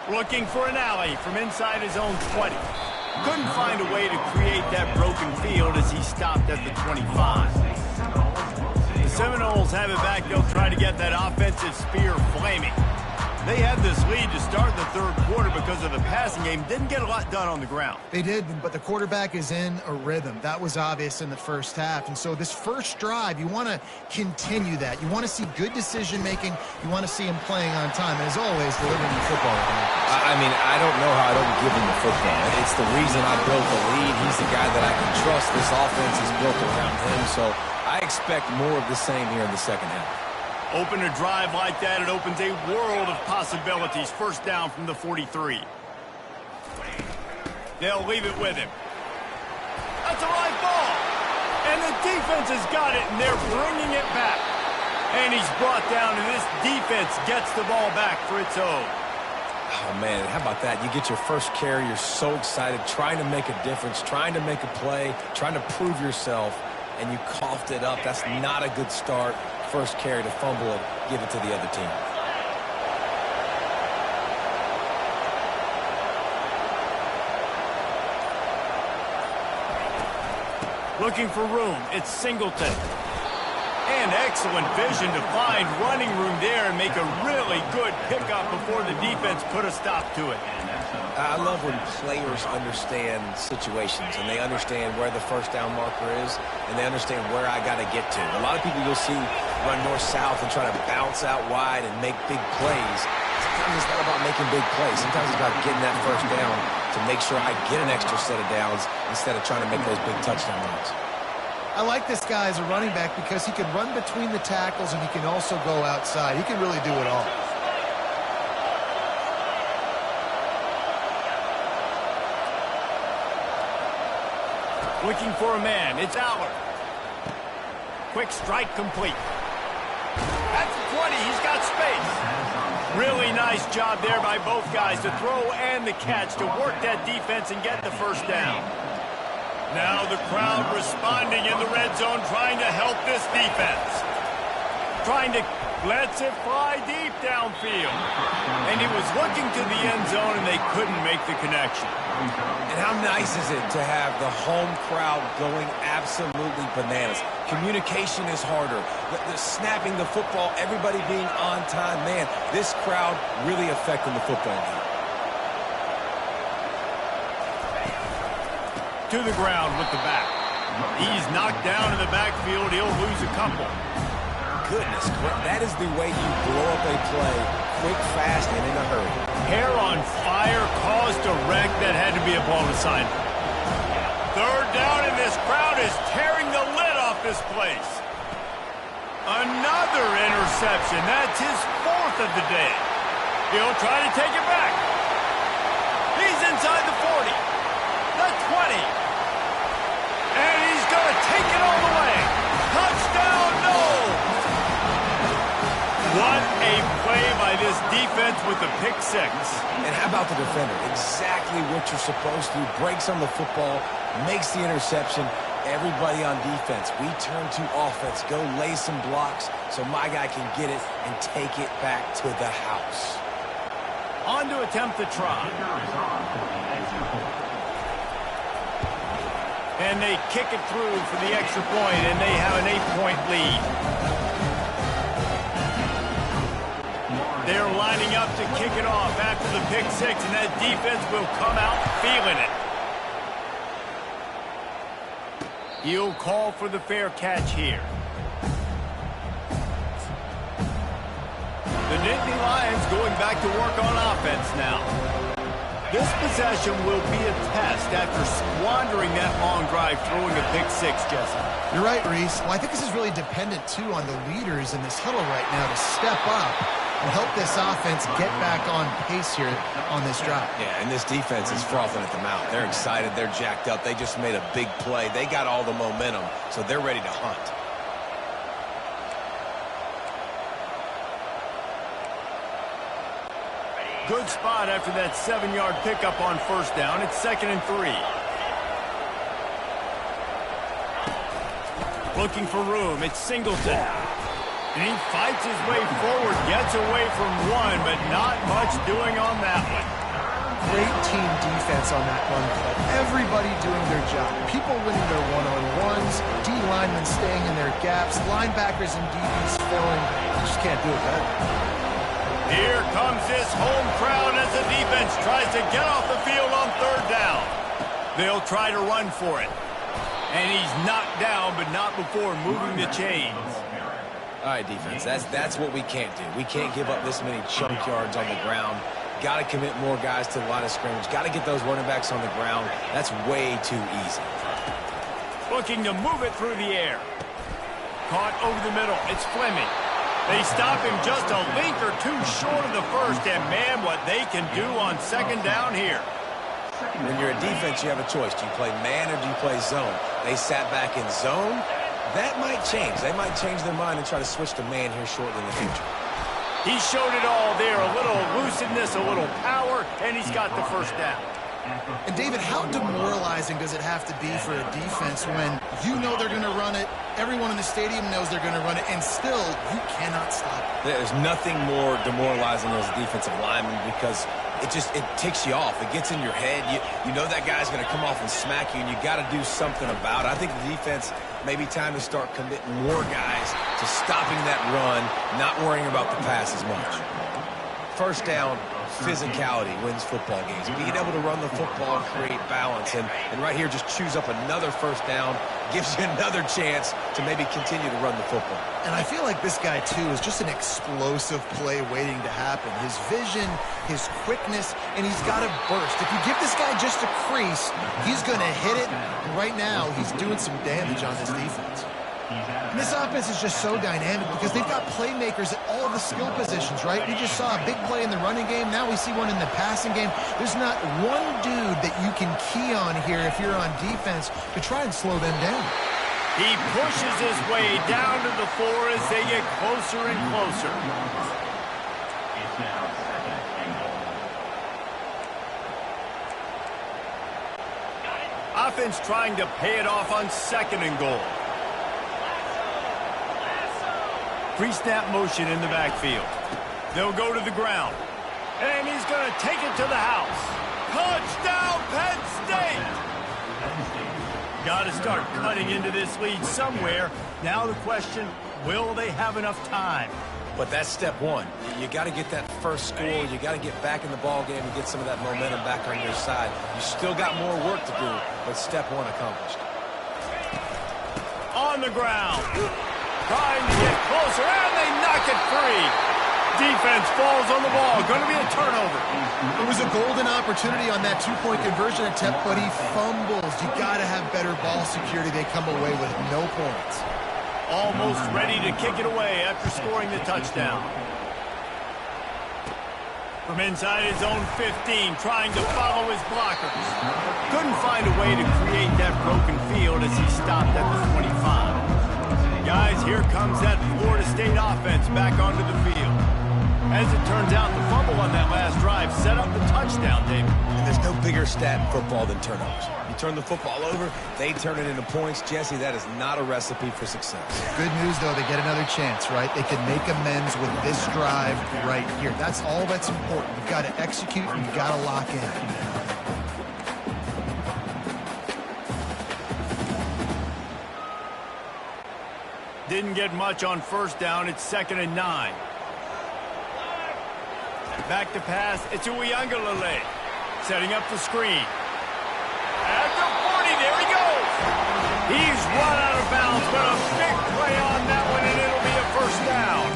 Looking for an alley from inside his own 20. Couldn't find a way to create that broken field as he stopped at the 25. The Seminoles have it back. They'll try to get that offensive spear flaming. They had this lead to start the 3rd quarter because of the passing game. Didn't get a lot done on the ground.
They did, but the quarterback is in a rhythm. That was obvious in the 1st half. And so this first drive, you want to continue that. You want to see good decision-making. You want to see him playing on time. And as always, delivering the football.
I mean, I don't know how I don't give him the football. It's the reason I built the lead. He's the guy that I can trust. This offense is built around him. So I expect more of the same here in the 2nd half.
Open a drive like that, it opens a world of possibilities. 1st down from the 43. They'll leave it with him. That's a right ball. And the defense has got it, and they're bringing it back. And he's brought down, and this defense gets the ball back for its own.
Oh, man, how about that? You get your first carry, you're so excited, trying to make a difference, trying to make a play, trying to prove yourself, and you coughed it up. That's not a good start. First carry to fumble it, give it to the other team.
Looking for room, it's Singleton. And excellent vision to find running room there and make a really good pickup before the defense put a stop to it.
I love when players understand situations and they understand where the 1st down marker is and they understand where I got to get to. A lot of people you'll see run north-south and try to bounce out wide and make big plays. Sometimes it's not about making big plays. Sometimes it's about getting that 1st down to make sure I get an extra set of downs instead of trying to make those big touchdown runs.
I like this guy as a running back because he can run between the tackles and he can also go outside. He can really do it all.
Looking for a man, it's Aller. Quick strike complete. At the 20, he's got space. Really nice job there by both guys to throw and the catch to work that defense and get the 1st down. Now the crowd responding in the red zone, trying to help this defense. Trying to lets it fly deep downfield. And he was looking to the end zone, and they couldn't make the connection.
And how nice is it to have the home crowd going absolutely bananas? Communication is harder. The snapping the football, everybody being on time. Man, this crowd really affecting the football game.
To the ground with the back. He's knocked down in the backfield. He'll lose a couple.
Goodness, that is the way you blow up a play quick, fast, and in a hurry.
Hair on fire, caused a wreck that had to be a blown assignment. Third down, and this crowd is tearing the lid off this place. Another interception. That's his fourth of the day. He'll try to take it back. He's inside the 40, the 20, and he's going to take it all the way. Touchdown, no! What a play by this defense with the pick six.
And how about the defender? Exactly what you're supposed to. Breaks on the football, makes the interception. Everybody on defense, we turn to offense. Go lay some blocks so my guy can get it and take it back to the house.
On to attempt the try. And they kick it through for the extra point, and they have an 8-point lead. They're lining up to kick it off after the pick six, and that defense will come out feeling it. He'll call for the fair catch here. The Nittany Lions going back to work on offense now. This possession will be a test after squandering that long drive throwing a pick six, Jesse.
You're right, Reese. Well, I think this is really dependent, too, on the leaders in this huddle right now to step up and help this offense get back on pace here on this drive.
Yeah, and this defense is frothing at the mouth. They're excited. They're jacked up. They just made a big play. They got all the momentum, so they're ready to hunt.
Good spot after that 7-yard pickup on first down. It's 2nd and 3. Looking for room. It's Singleton. And he fights his way forward, gets away from one, but not much doing on that one.
Great team defense on that run play. Everybody doing their job. People winning their one-on-ones, D linemen staying in their gaps, linebackers and DBs filling. You just can't do it better.
Here comes this home crowd as the defense tries to get off the field on third down. They'll try to run for it. And he's knocked down, but not before moving the chains.
All right, defense, that's what we can't do. We can't give up this many chunk yards on the ground. Got to commit more guys to the line of scrimmage. Got to get those running backs on the ground. That's way too easy.
Looking to move it through the air. Caught over the middle. It's Fleming. They stop him just a length or two short of the first, and man, what they can do on second down here.
When you're a defense, you have a choice. Do you play man or do you play zone? They sat back in zone. That might change. They might change their mind and try to switch to man here shortly in the future.
He showed it all there. A little elusiveness, a little power, and he's got the first down.
And, David, how demoralizing does it have to be for a defense when you know they're going to run it, everyone in the stadium knows they're going to run it, and still you cannot stop it?
There's nothing more demoralizing as a defensive lineman because it ticks you off. It gets in your head. You know that guy's going to come off and smack you, and you got to do something about it. I think the defense may be time to start committing more guys to stopping that run, not worrying about the pass as much. First down, physicality wins football games. Being able to run the football and create balance. And right here, just choose up another first down, gives you another chance to maybe continue to run the football.
And I feel like this guy, too, is just an explosive play waiting to happen. His vision, his quickness, and he's got to burst. If you give this guy just a crease, he's going to hit it. And right now, he's doing some damage on this defense. And this offense is just so dynamic because they've got playmakers at all the skill positions, right? We just saw a big play in the running game. Now we see one in the passing game. There's not one dude that you can key on here if you're on defense to try and slow them down.
He pushes his way down to the floor as they get closer and closer. Offense trying to pay it off on 2nd and goal. Pre-snap motion in the backfield. They'll go to the ground. And he's going to take it to the house. Touchdown, Penn State! Got to start cutting into this lead somewhere. Now the question, will they have enough time?
But that's step one. You got to get that first score. You got to get back in the ball game and get some of that momentum back on your side. You still got more work to do, but step one accomplished.
On the ground. Trying to get closer, and they knock it free. Defense falls on the ball. Going to be a turnover.
It was a golden opportunity on that two-point conversion attempt, but he fumbles. You got to have better ball security. They come away with no points.
Almost ready to kick it away after scoring the touchdown. From inside his own 15, trying to follow his blockers. Couldn't find a way to create that broken field as he stopped at the 25. Guys, here comes that Florida State offense back onto the field. As it turns out, the fumble on that last drive set up the touchdown, David.
And there's no bigger stat in football than turnovers. You turn the football over, they turn it into points. Jesse, that is not a recipe for success.
Good news, though, they get another chance, right? They can make amends with this drive right here. That's all that's important. You've got to execute and you've got to lock in.
Didn't get much on first down. It's 2nd and 9. Back to pass. It's Uiagalelei. Setting up the screen. At the 40, there he goes. He's run out of bounds, but a big play on that one, and it'll be a first down.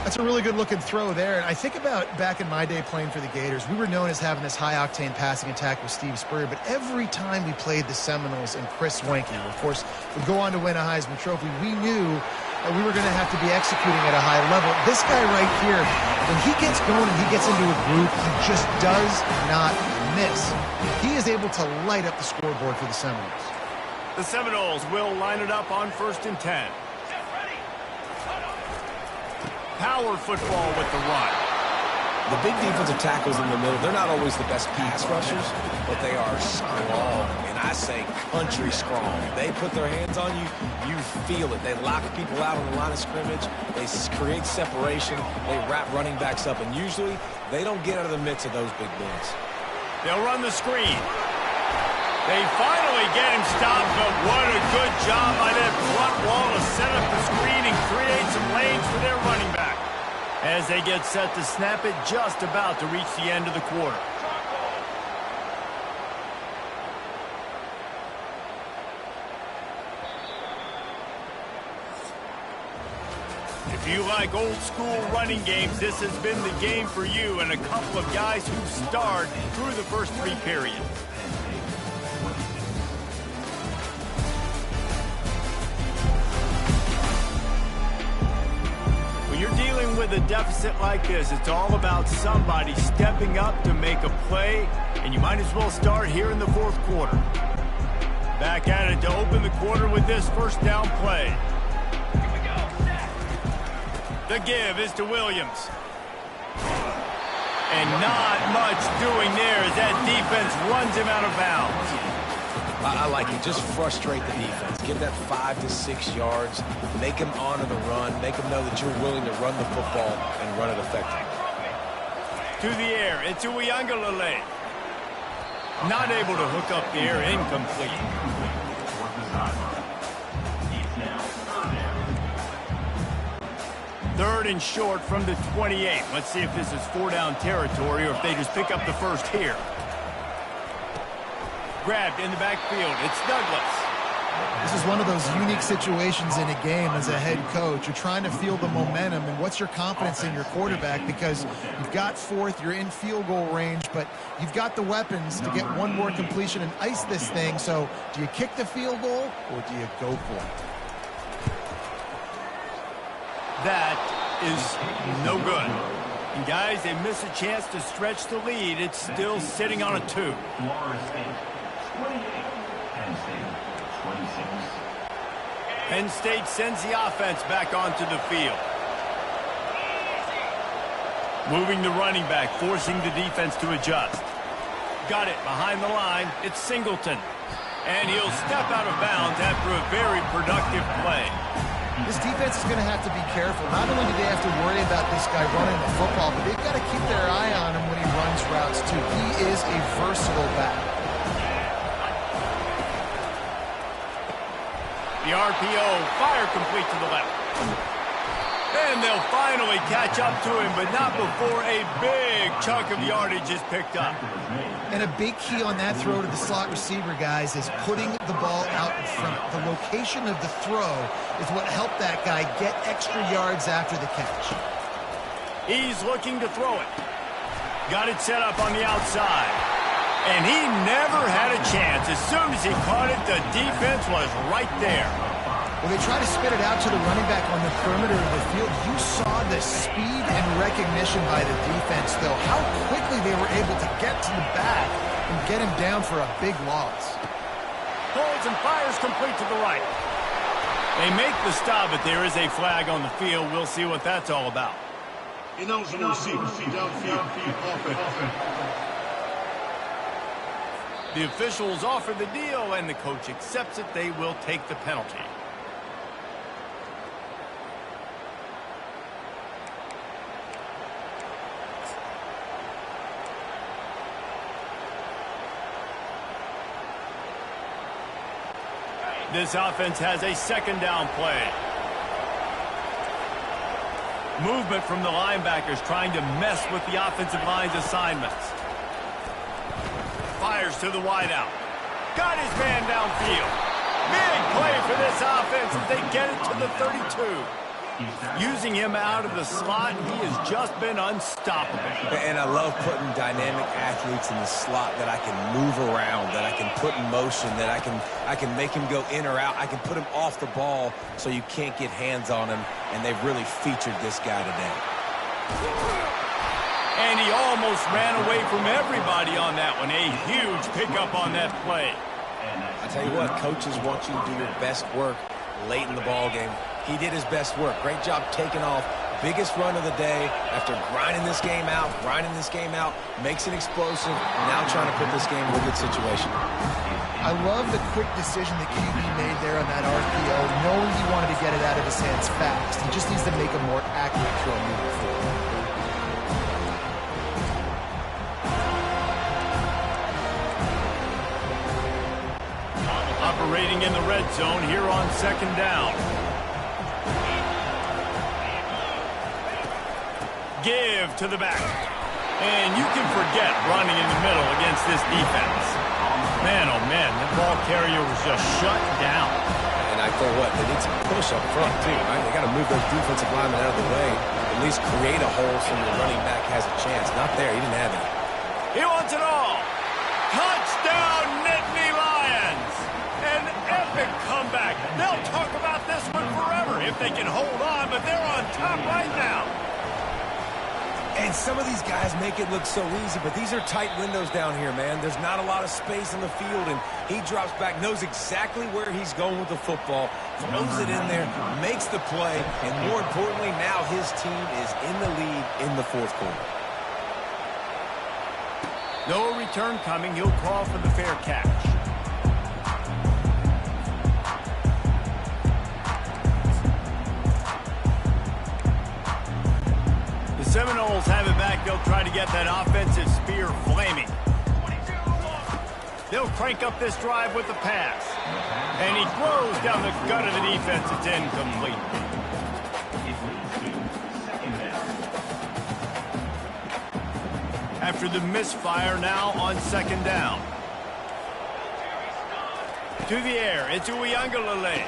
That's a really good-looking throw there. And I think about back in my day playing for the Gators, we were known as having this high-octane passing attack with Steve Spurrier, but every time we played the Seminoles and Chris Wenke, who, of course, would go on to win a Heisman Trophy, we knew that we were going to have to be executing at a high level. This guy right here, when he gets going and he gets into a group, he just does not miss. He is able to light up the scoreboard for the Seminoles.
The Seminoles will line it up on 1st and 10. Power football with the run.
The big defensive tackles in the middle, they're not always the best pass rushers, but they are strong, and I say country strong. They put their hands on you, you feel it. They lock people out on the line of scrimmage. They create separation. They wrap running backs up, and usually they don't get out of the midst of those big boys.
They'll run the screen. They finally get him stopped, but what a good job by that front wall to set up the screen and create some lanes for their running back. As they get set to snap it, just about to reach the end of the quarter. If you like old school running games, this has been the game for you and a couple of guys who starred through the first 3 periods. When you're dealing with a deficit like this, it's all about somebody stepping up to make a play, and you might as well start here in the 4th quarter. Back at it to open the quarter with this first down play. The give is to Williams. And not much doing there as that defense runs him out of bounds.
I like it. Just frustrate the defense. Give that 5 to 6 yards. Make them honor the run. Make them know that you're willing to run the football and run it effectively.
To the air. It's Uiagalelei. Not able to hook up the air. Incomplete. Third and short from the 28. Let's see if this is 4-down territory or if they just pick up the first here. Grabbed in the backfield. It's Douglas.
This is one of those unique situations in a game as a head coach. You're trying to feel the momentum, and what's your confidence in your quarterback? Because you've got 4th, you're in field goal range, but you've got the weapons to get one more completion and ice this thing. So do you kick the field goal or do you go for it?
That is no good. And guys, they miss a chance to stretch the lead. It's still sitting on a 2. Penn State sends the offense back onto the field. Moving the running back, forcing the defense to adjust. Got it behind the line. It's Singleton. And he'll step out of bounds after a very productive play.
This defense is going to have to be careful. Not only do they have to worry about this guy running the football, but they've got to keep their eye on him when he runs routes, too. He is a versatile back.
The RPO, fire complete to the left. And they'll finally catch up to him, but not before a big chunk of yardage is picked up.
And a big key on that throw to the slot receiver, guys, is putting the ball out in front. The location of the throw is what helped that guy get extra yards after the catch.
He's looking to throw it. Got it set up on the outside. And he never had a chance. As soon as he caught it, the defense was right there.
Well, they try to spit it out to the running back on the perimeter of the field. You saw the speed and recognition by the defense, though. How quickly they were able to get to the back and get him down for a big loss.
Pulls and fires complete to the right. They make the stop, but there is a flag on the field. We'll see what that's all about.
Ineligible receiver, downfield, offense.
The officials offer the deal, and the coach accepts it. They will take the penalty. This offense has a second down play. Movement from the linebackers trying to mess with the offensive line's assignments. Fires to the wideout. Got his man downfield. Big play for this offense as they get it to the 32. Using him out of the slot, he has just been unstoppable.
And I love putting dynamic athletes in the slot that I can move around, that I can put in motion, that I can make him go in or out. I can put him off the ball so you can't get hands on him, and they've really featured this guy today.
And he almost ran away from everybody on that one. A huge pickup on that play.
I tell you what, coaches want you to do your best work late in the ball game. He did his best work. Great job taking off. Biggest run of the day after grinding this game out, makes it explosive, now trying to put this game in a good situation.
I love the quick decision that QB made there on that RPO, knowing he wanted to get it out of his hands fast. He just needs to make a more accurate throw moving forward.
Operating in the red zone here on second down. Give to the back. And you can forget running in the middle against this defense. Man, oh man, that ball carrier was just shut down.
And I tell you what, they need some push up front too, right? They got to move those defensive linemen out of the way, at least create a hole so the running back has a chance. Not there, he didn't have any.
He wants it all. Touchdown, Nittany Lions. An epic comeback. They'll talk about this one forever if they can hold on, but they're on top right now.
And some of these guys make it look so easy, but these are tight windows down here, man. There's not a lot of space in the field, and he drops back, knows exactly where he's going with the football, throws it in there, makes the play, and more importantly, now his team is in the lead in the fourth quarter.
No return coming. He'll call for the fair catch. Seminoles have it back. They'll try to get that offensive spear flaming. They'll crank up this drive with the pass. And he throws down the gut of the defense. It's incomplete. After the misfire, now on second down. To the air. It's Uiagalelei.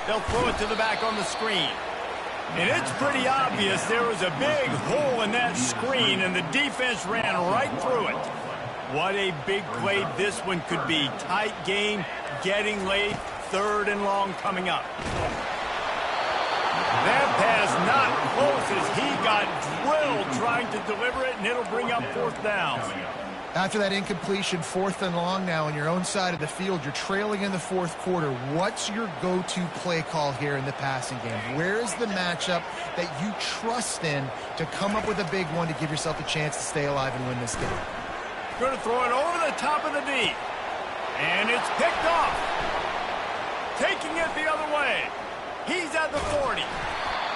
They'll throw it to the back on the screen. And it's pretty obvious there was a big hole in that screen, and the defense ran right through it. What a big play this one could be. Tight game, getting late, third and long coming up. That pass not close as he got drilled trying to deliver it, and it'll bring up fourth down.
After that incompletion, fourth and long now on your own side of the field, you're trailing in the fourth quarter. What's your go-to play call here in the passing game? Where is the matchup that you trust in to come up with a big one to give yourself a chance to stay alive and win this game?
Going to throw it over the top of the D. And it's picked off. Taking it the other way. He's at the 40.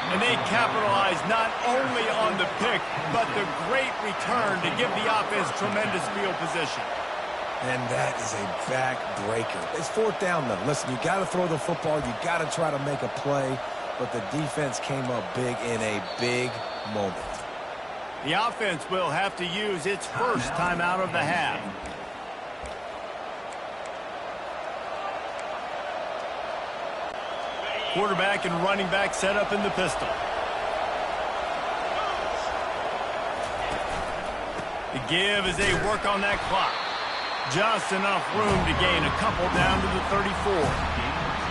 And they capitalize not only on the pick, but the great return to give the offense tremendous field position.
And that is a back-breaker. It's fourth down, though. Listen, you got to throw the football. You got to try to make a play. But the defense came up big in a big moment.
The offense will have to use its first timeout of the half. Quarterback and running back set up in the pistol. The give as they work on that clock. Just enough room to gain a couple down to the 34.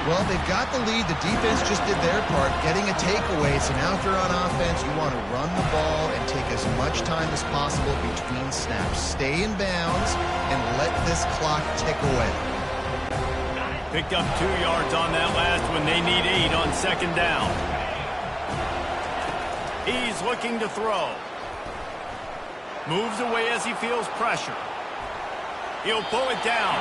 Well, they've got the lead. The defense just did their part, getting a takeaway. So now if you're on offense, you want to run the ball and take as much time as possible between snaps. Stay in bounds and let this clock tick away.
Picked up 2 yards on that last one. They need 8 on second down. He's looking to throw. Moves away as he feels pressure. He'll pull it down.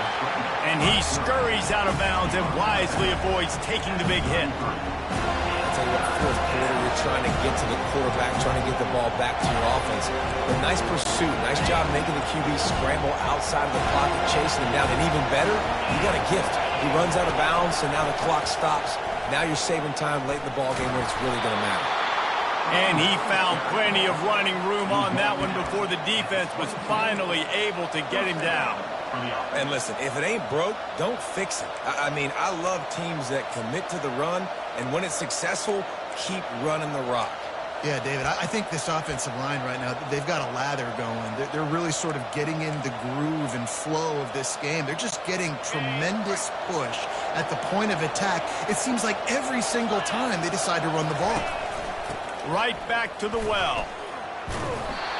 And he scurries out of bounds and wisely avoids taking the big hit.
I'll tell you what, fourth quarter, you're trying to get to the quarterback, trying to get the ball back to your offense. But nice pursuit. Nice job making the QB scramble outside of the pocket, chasing him down. And even better, you got a gift. He runs out of bounds, and now the clock stops. Now you're saving time late in the ballgame where it's really going to matter.
And he found plenty of running room on that one before the defense was finally able to get him down.
And listen, if it ain't broke, don't fix it. I mean, I love teams that commit to the run, and when it's successful, keep running the rock.
Yeah, David, I think this offensive line right now, they've got a lather going. They're really sort of getting in the groove and flow of this game. They're just getting tremendous push at the point of attack. It seems like every single time they decide to run the ball.
Right back to the well.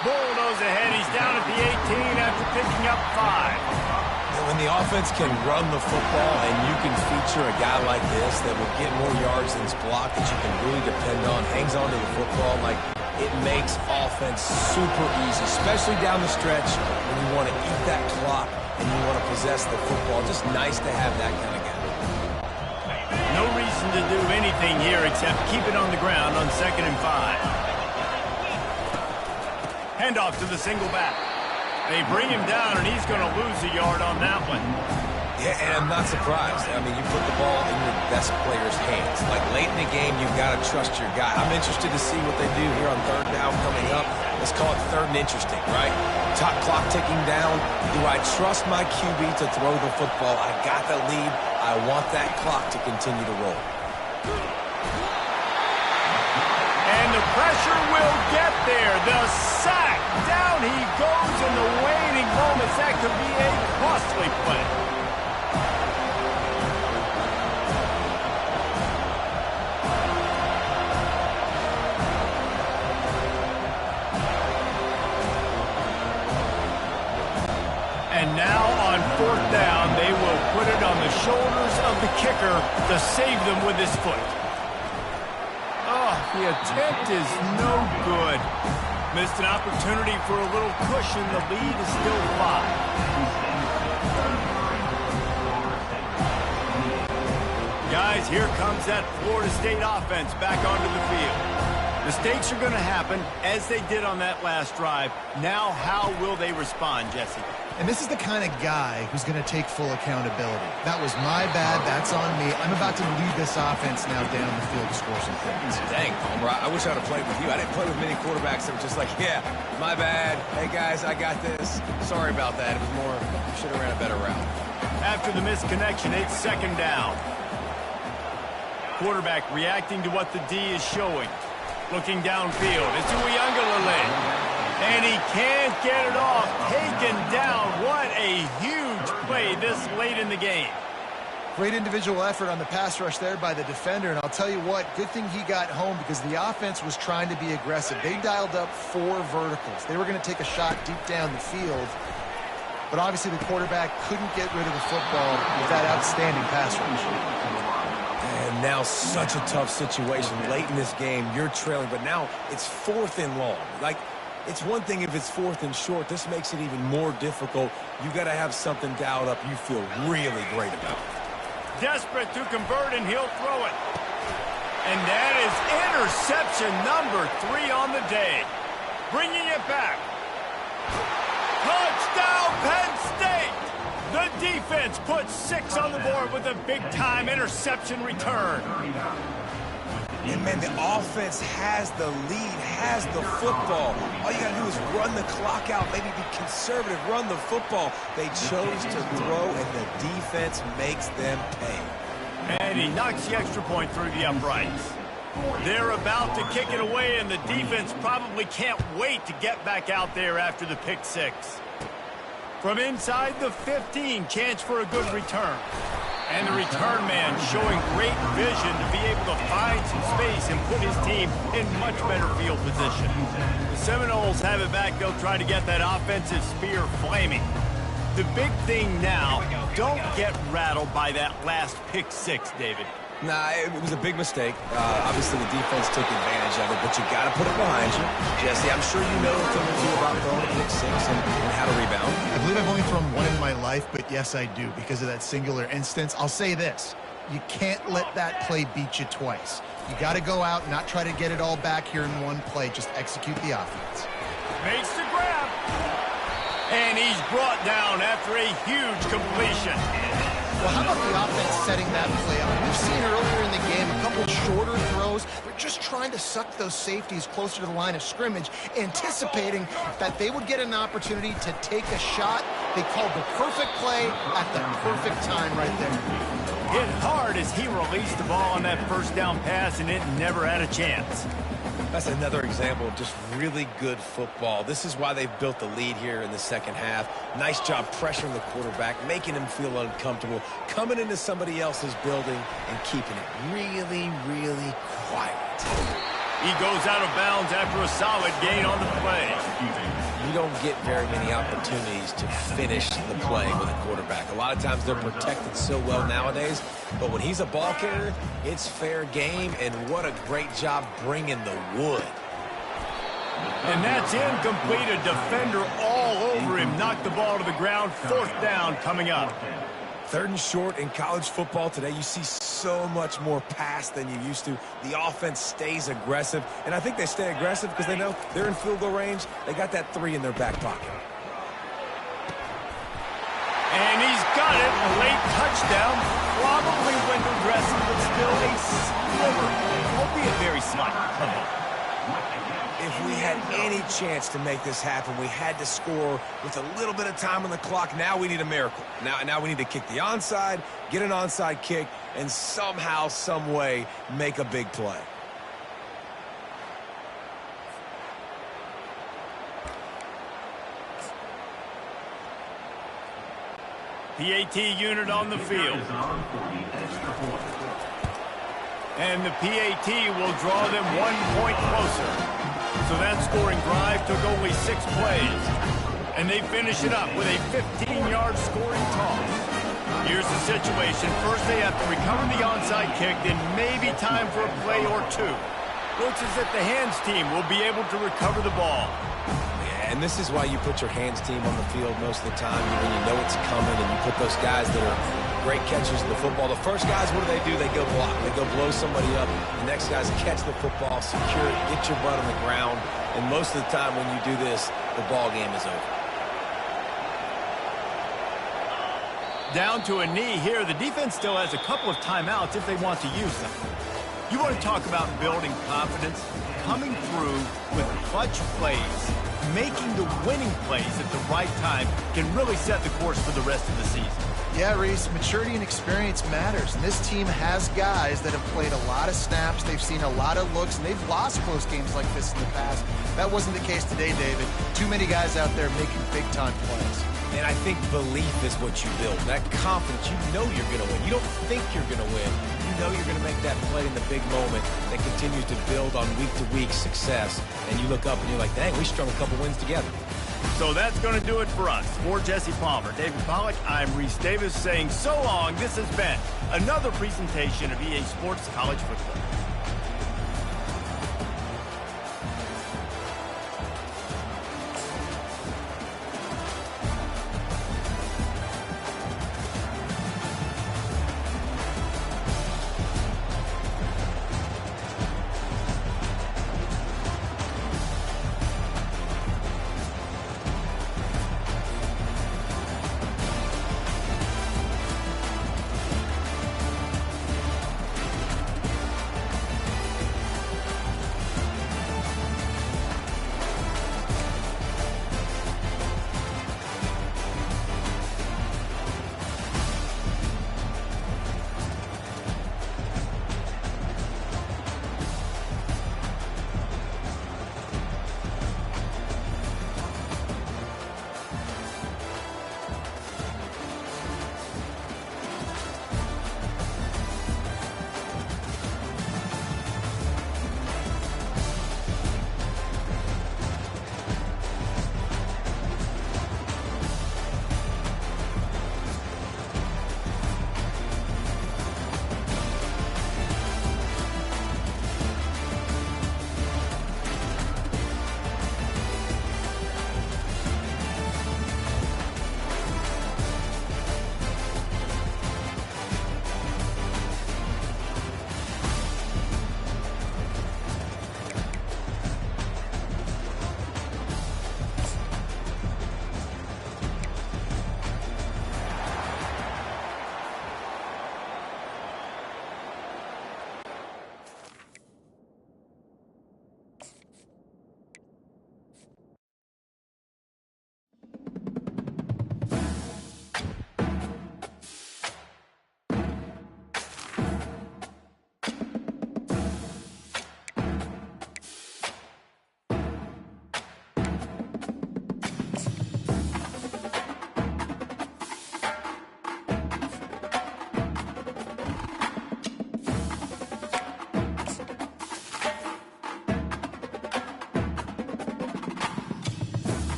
Bulldoze ahead. He's down at the 18 after picking up 5.
And when the offense can run the football and you can feature a guy like this that will get more yards than his block that you can really depend on, hangs on to the football, like it makes offense super easy, especially down the stretch when you want to eat that clock and you want to possess the football. Just nice to have that kind of guy.
No reason to do anything here except keep it on the ground on 2nd and 5. Handoff to the single back. They bring him down, and he's going to lose a yard on that one.
Yeah, and I'm not surprised. I mean, you put the ball in your best player's hands. Like, late in the game, you've got to trust your guy. I'm interested to see what they do here on 3rd down coming up. Let's call it 3rd and interesting, right? Top clock ticking down. Do I trust my QB to throw the football? I got the lead. I want that clock to continue to roll.
And the pressure will get there. The sack. Down he goes in the waning moments. That could be a costly play. And now on 4th down, they will put it on the shoulders of the kicker to save them with his foot. Oh, the attempt is no good. Missed an opportunity for a little cushion. The lead is still 5. Guys, here comes that Florida State offense back onto the field. Mistakes are going to happen as they did on that last drive. Now, how will they respond, Jesse?
And this is the kind of guy who's going to take full accountability. That was my bad. That's on me. I'm about to lead this offense now down the field to score some points.
Dang, Homer, I wish I would have played with you. I didn't play with many quarterbacks that were just like, yeah, my bad. Hey, guys, I got this. Sorry about that. It was more, you should have ran a better route.
After the missed connection, it's 2nd down. Quarterback reacting to what the D is showing. Looking downfield. It's Uyunglele. And he can't get it off. Taken down. What a huge play this late in the game.
Great individual effort on the pass rush there by the defender. And I'll tell you what, good thing he got home because the offense was trying to be aggressive. They dialed up 4 verticals. They were going to take a shot deep down the field. But obviously the quarterback couldn't get rid of the football with that outstanding pass rush.
And now such a tough situation. Late in this game, you're trailing. But now it's 4th and long. Like, it's one thing if it's 4th and short. This makes it even more difficult. You got to have something dialed up you feel really great about.
Desperate to convert, and he'll throw it. And that is interception number 3 on the day. Bringing it back. Touchdown, Penn State! The defense puts 6 on the board with a big-time interception return.
And, man, the offense has the lead, has the football. All you got to do is run the clock out, maybe be conservative, run the football. They chose to throw, and the defense makes them pay.
And he knocks the extra point through the uprights. They're about to kick it away, and the defense probably can't wait to get back out there after the pick six. From inside the 15, chance for a good return. And the return man showing great vision to be able to find some space and put his team in much better field position. The Seminoles have it back. They'll try to get that offensive spear flaming. The big thing now, don't get rattled by that last pick six, David.
Nah, it was a big mistake. Obviously, the defense took advantage of it, but you got to put it behind you. Jesse, I'm sure you know a thing or two about throwing a pick six and how to rebound.
I believe I've only thrown one in my life, but yes, I do, because of that singular instance. I'll say this. You can't let that play beat you twice. You got to go out and not try to get it all back here in one play. Just execute the offense.
Makes the grab. And he's brought down after a huge completion.
Well, how about the offense setting that play up? We've seen earlier in the game a couple shorter throws. They're just trying to suck those safeties closer to the line of scrimmage, anticipating that they would get an opportunity to take a shot. They called the perfect play at the perfect time right there.
Hit hard as he released the ball on that first down pass, and it never had a chance.
That's another example of just really good football. This is why they've built the lead here in the second half. Nice job pressuring the quarterback, making him feel uncomfortable, coming into somebody else's building and keeping it really, really quiet.
He goes out of bounds after a solid gain on the play.
You don't get very many opportunities to finish the play with a quarterback. A lot of times they're protected so well nowadays, but when he's a ball carrier, it's fair game, and what a great job bringing the wood.
And that's incomplete. A defender all over him. Knocked the ball to the ground. Fourth down coming up.
Third and short in college football today, you see so much more pass than you used to. The offense stays aggressive, and I think they stay aggressive because they know they're in field goal range. They got that 3 in their back pocket.
And he's got it. A late touchdown. Probably window dressing, but still a sliver, albeit very slight.
If we had any chance to make this happen, we had to score with a little bit of time on the clock. Now we need a miracle. Now we need to kick the onside, get an onside kick, and somehow, some way, make a big play.
PAT unit on the field. And the PAT will draw them 1 point closer. So that scoring drive took only 6 plays. And they finish it up with a 15-yard scoring toss. Here's the situation. First they have to recover the onside kick, then maybe time for a play or two. Looks as if the hands team will be able to recover the ball.
Yeah, and this is why you put your hands team on the field most of the time when you know it's coming, and you put those guys that are great catchers in the football. The first guys, what do? They go block. They go blow somebody up. The next guys catch the football, secure it, get your butt on the ground. And most of the time when you do this, the ball game is over.
Down to a knee here. The defense still has a couple of timeouts if they want to use them. You want to talk about building confidence? Coming through with clutch plays, making the winning plays at the right time can really set the course for the rest of the season.
Yeah, Reese, maturity and experience matters, and this team has guys that have played a lot of snaps, they've seen a lot of looks, and they've lost close games like this in the past. That wasn't the case today, David. Too many guys out there making big-time plays.
And I think belief is what you build. That confidence, you know you're going to win. You don't think you're going to win. You know you're going to make that play in the big moment that continues to build on week-to-week success. And you look up and you're like, dang, we strung a couple wins together.
So that's going to do it for us. For Jesse Palmer, David Pollack, I'm Reese Davis saying so long. This has been another presentation of EA Sports College Football.